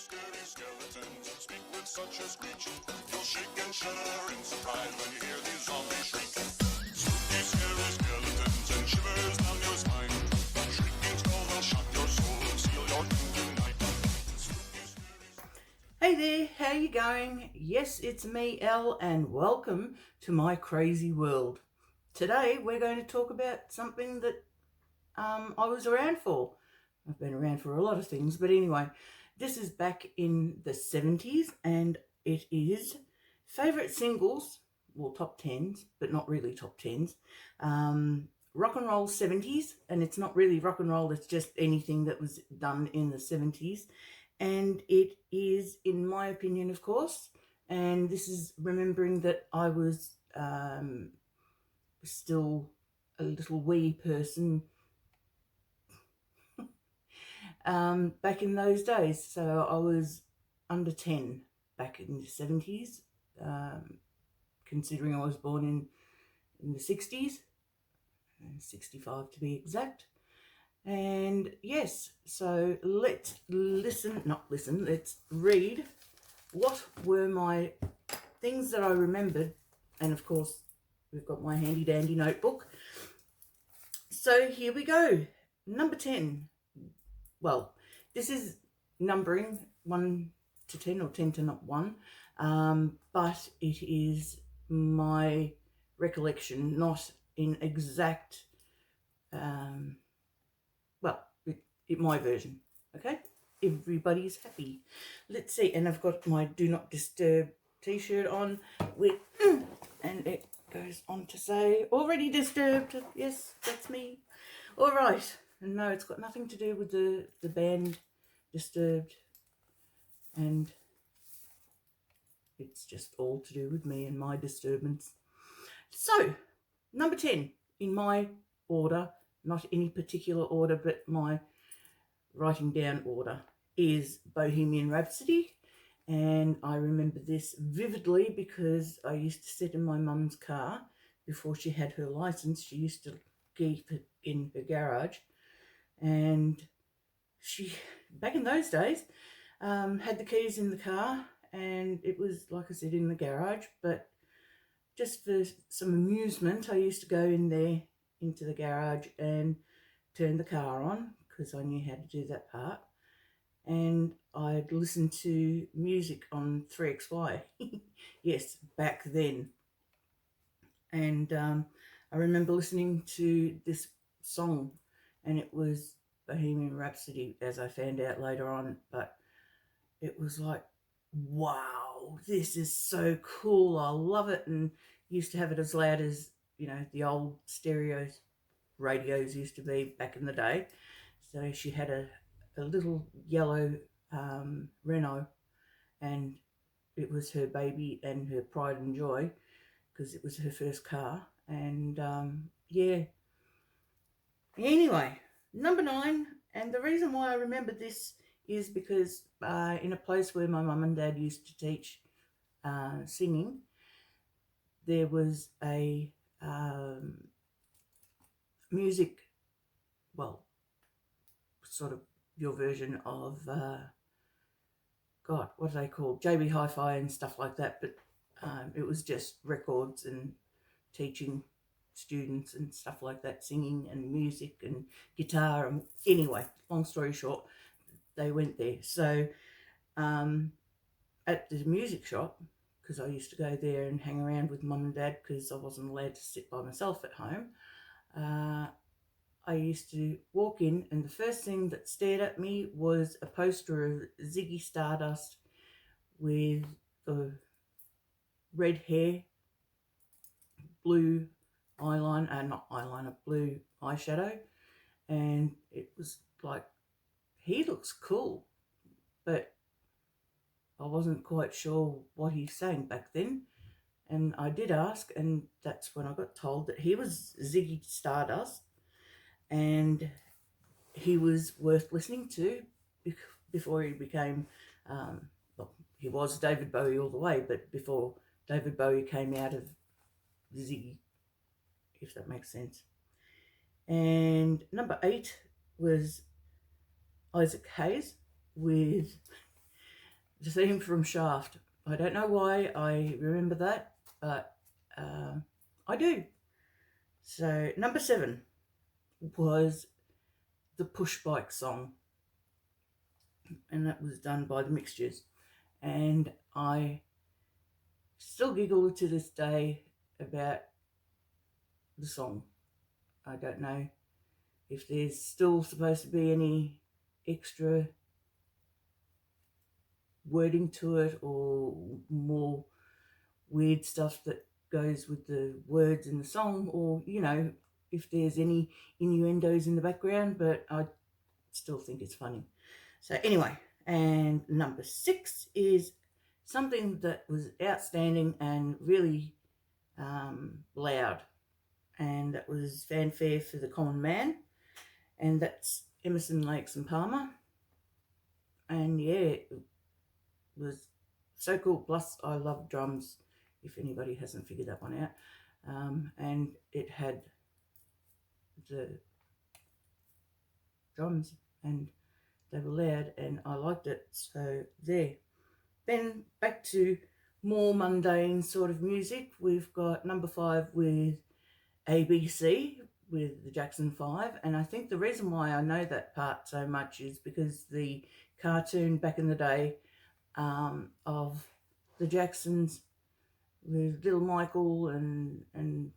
scary skeletons speak with such a screech. You'll shake and shudder in surprise when you hear these zombies shriek. Spooky, scary skeletons and shivers down your spine. Shrieking skulls will shock your soul and seal your doom tonight. Hey there, how you going? Yes, it's me, Elle, and welcome to my crazy world. Today we're going to talk about something that I was around for. I've been around for a lot of things, but anyway, this is back in the 70s, and it is favourite singles, well, top 10s, but not really top 10s. Rock and roll 70s, and it's not really rock and roll, it's just anything that was done in the 70s. And it is, in my opinion, of course, and this is remembering that I was still a little wee person back in those days. So I was under 10 back in the 70s, considering I was born in the 60s, 65 to be exact. And yes, so let's read what were my things that I remembered. And of course, we've got my handy dandy notebook. So here we go. Number 10. Well, this is numbering 1 to 10 or 10 to not 1. But it is my recollection, not in exact my version. Okay, everybody's happy. Let's see, and I've got my Do Not Disturb t-shirt on with and it goes on to say already disturbed. Yes, that's me. All right, and no, it's got nothing to do with the band Disturbed, and it's just all to do with me and my disturbance. So number 10 in my order, not any particular order, but my writing down order, is Bohemian Rhapsody. And I remember this vividly because I used to sit in my mum's car before she had her license. She used to keep it in her garage, and she, back in those days, had the keys in the car, and it was, like I said, in the garage. But just for some amusement, I used to go in there into the garage and turn the car on, because I knew how to do that part, and I'd listen to music on 3XY. Yes, back then. And I remember listening to this song, and it was Bohemian Rhapsody, as I found out later on, but it was like, wow, this is so cool, I love it. And used to have it as loud as, the old stereos radios used to be back in the day. So she had a little yellow Renault, and it was her baby and her pride and joy, because it was her first car. And yeah, anyway, number 9, and the reason why I remember this is because in a place where my mum and dad used to teach singing, there was a music, well, sort of your version of what are they called, JB Hi-Fi and stuff like that, but it was just records and teaching students and stuff like that, singing and music and guitar. And anyway, long story short, they went there. So at the music shop, because I used to go there and hang around with mum and dad because I wasn't allowed to sit by myself at home, I used to walk in, and the first thing that stared at me was a poster of Ziggy Stardust with the red hair, blue blue eyeshadow. And it was like, he looks cool, but I wasn't quite sure what he's saying back then. And I did ask, and that's when I got told that he was Ziggy Stardust, and he was worth listening to before he became, he was David Bowie all the way, but before David Bowie came out of Ziggy, if that makes sense. And number 8 was Isaac Hayes with the theme from Shaft. I don't know why I remember that, but I do. So number 7 was the Push Bike song, and that was done by the Mixtures. And I still giggle to this day about the song. I don't know if there's still supposed to be any extra wording to it or more weird stuff that goes with the words in the song, or if there's any innuendos in the background, but I still think it's funny. So anyway, and number 6 is something that was outstanding and really loud, and that was Fanfare for the Common Man, and that's Emerson, Lakes and Palmer. And yeah, it was so cool. Plus I love drums, if anybody hasn't figured that one out. And it had the drums and they were loud and I liked it. So there. Then back to more mundane sort of music. We've got number 5 with ABC with the Jackson 5, and I think the reason why I know that part so much is because the cartoon back in the day of the Jacksons with little Michael and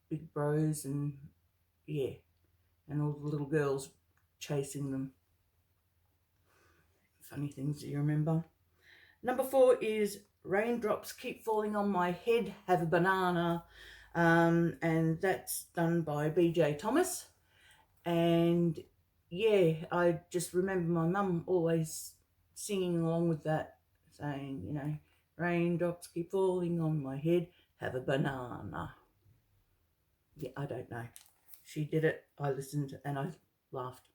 Big Bros and all the little girls chasing them. Funny things that you remember. Number 4 is Raindrops Keep Falling on My Head, Have a Banana, and that's done by BJ Thomas. And yeah, I just remember my mum always singing along with that, saying, raindrops keep falling on my head, have a banana. Yeah, I don't know. She did it, I listened, and I laughed.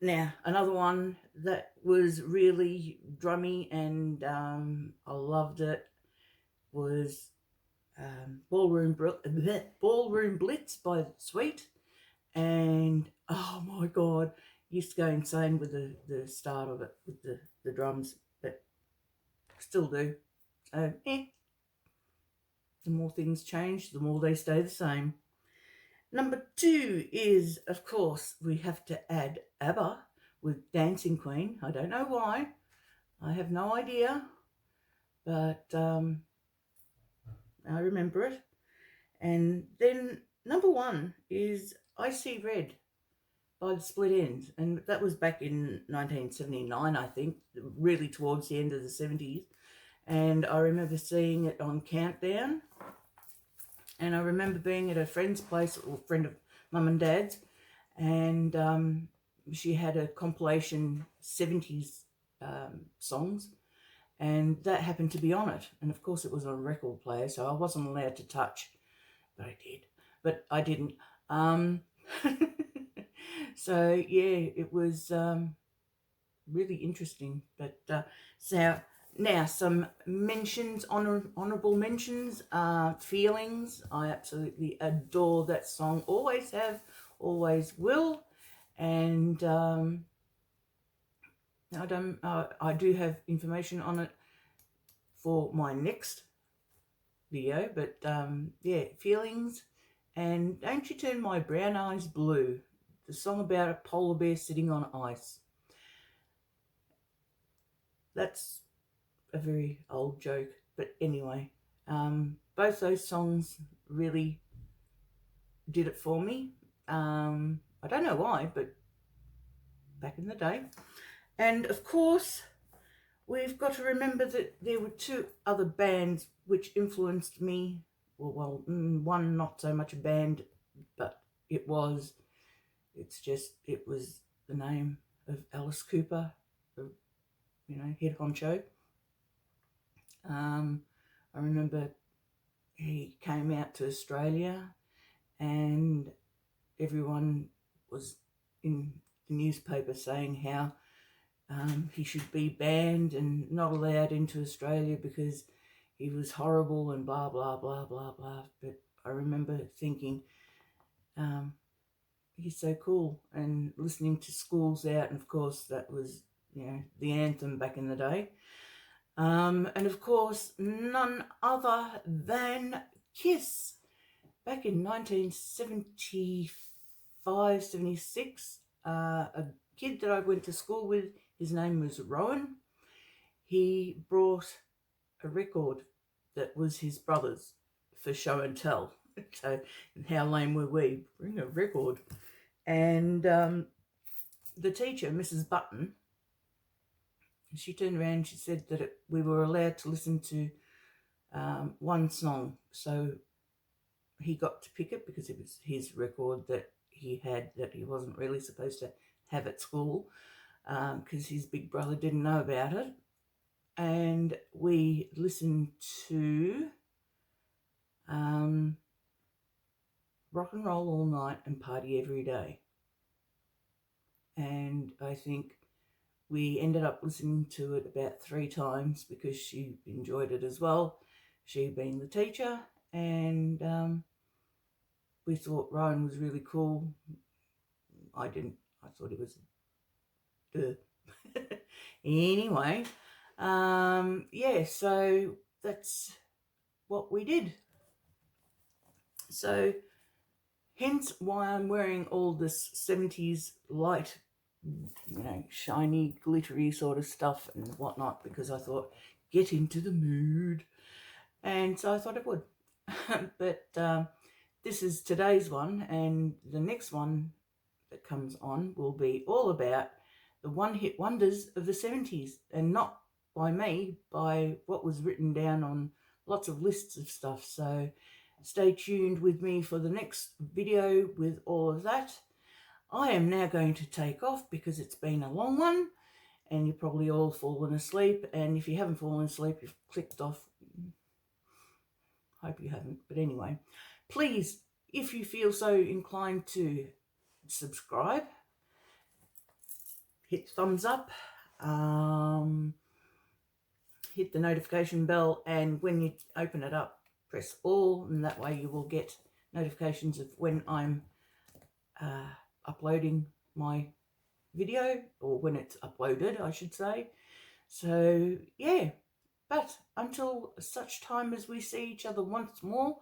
Now, another one that was really drummy and I loved it was Ballroom Blitz by Sweet. And oh my God, used to go insane with the start of it, with the drums, but still do. So, the more things change, the more they stay the same. Number 2 is, of course, we have to add ABBA with Dancing Queen. I don't know why. I have no idea. But I remember it. And then number 1 is I See Red by the Split Enz. And that was back in 1979, I think, really towards the end of the 70s. And I remember seeing it on Countdown. And I remember being at a friend's place, or friend of mum and dad's, and she had a compilation 70s songs, and that happened to be on it. And of course it was on a record player, so I wasn't allowed to touch, but I did. But I didn't. So yeah, it was really interesting. But so now some mentions, honourable mentions. Feelings. I absolutely adore that song. Always have, always will. And I do have information on it for my next video. But yeah, Feelings. And Don't You Turn My Brown Eyes Blue, the song about a polar bear sitting on ice. That's a very old joke, but anyway, both those songs really did it for me. I don't know why, but back in the day. And of course, we've got to remember that there were 2 other bands which influenced me. Well, one not so much a band, but it was the name of Alice Cooper, the head honcho. I remember he came out to Australia and everyone was in the newspaper saying how he should be banned and not allowed into Australia because he was horrible and blah, blah, blah, blah, blah. But I remember thinking, he's so cool, and listening to Schools Out, and of course that was the anthem back in the day. And of course, none other than Kiss. Back in 1975, 76, a kid that I went to school with, his name was Rowan. He brought a record that was his brother's for show and tell. So how lame were we? Bring a record. And the teacher, Mrs. Button, she turned around and she said that we were allowed to listen to one song. So he got to pick it because it was his record that he had that he wasn't really supposed to have at school because his big brother didn't know about it. And we listened to Rock and Roll All Night and Party Every Day. And I think we ended up listening to it about 3 times because she enjoyed it as well, she being the teacher. And we thought Rowan was really cool. I didn't. I thought he was anyway, so that's what we did. So hence why I'm wearing all this 70s light, shiny, glittery sort of stuff and whatnot, because I thought, get into the mood. And so I thought I would. But this is today's one, and the next one that comes on will be all about the one-hit wonders of the 70s, and not by me, by what was written down on lots of lists of stuff. So stay tuned with me for the next video with all of that. I am now going to take off because it's been a long one and you're probably all fallen asleep. And if you haven't fallen asleep, you've clicked off. Hope you haven't. But anyway, please, if you feel so inclined to subscribe, hit thumbs up, hit the notification bell, and when you open it up, press all, and that way you will get notifications of when I'm uploading my video, or when it's uploaded, I should say. So yeah, but until such time as we see each other once more,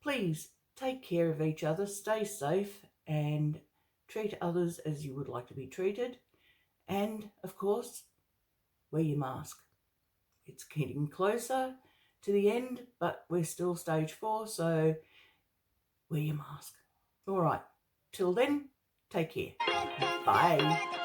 please take care of each other, stay safe, and treat others as you would like to be treated. And of course, wear your mask. It's getting closer to the end, but we're still stage 4, so wear your mask. All right, till then, take care. Bye.